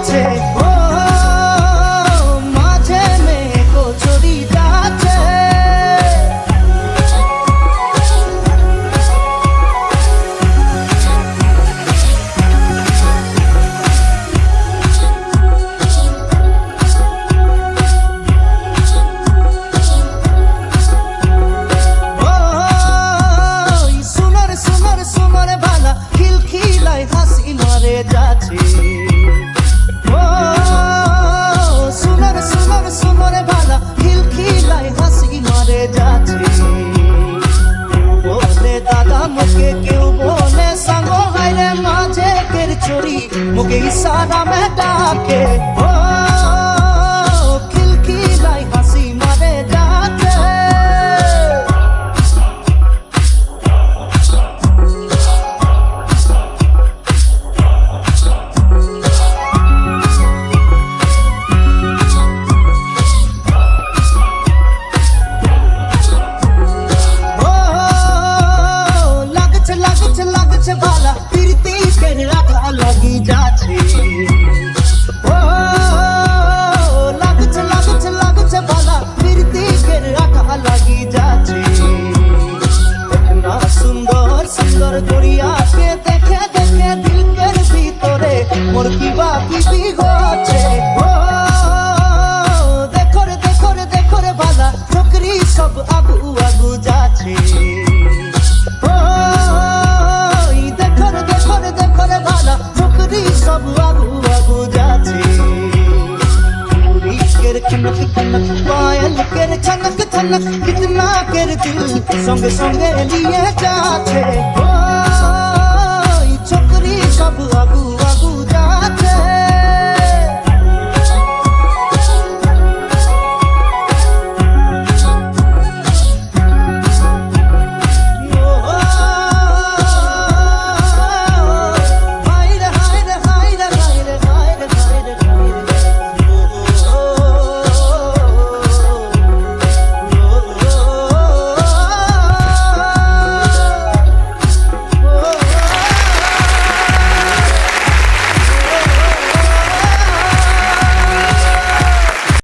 যাচ্ছে ও মাঝে মেঘো ছড়ি যাচ্ছে যাচ্ছে ও সোনার সোনার সোনার বালা খিলখিলাই হাসি মারে যাচ্ছে বলে দাদা মুখে কেউ বলে সাঙ্গ হাইরে মাঝে কের চুরি মুখে ইশারা মে ডাকে ও খিলখিলাই হাসি মারে যাচ্ছে বালা প্রীতি কের রাখা লাগি যাচ্ছে ও লাগছে লাগছে লাগছে বালা প্রীতি কের রাখা লাগি যাচ্ছে না সুন্দর সুন্দর গড়িয়াকে দেখে দেখে দিলের ভিতরে মোর কিবা কিবি হচ্ছে ও দেখো রে দেখো রে দেখো রে বালা চকরি সব আগু আগু যাচ্ছে सब आगू आगू जाছে केर खनक खनक पायल केर छनक छनक कितना केर दिल संग संग लिए जाছে ও छोकरी सब आगू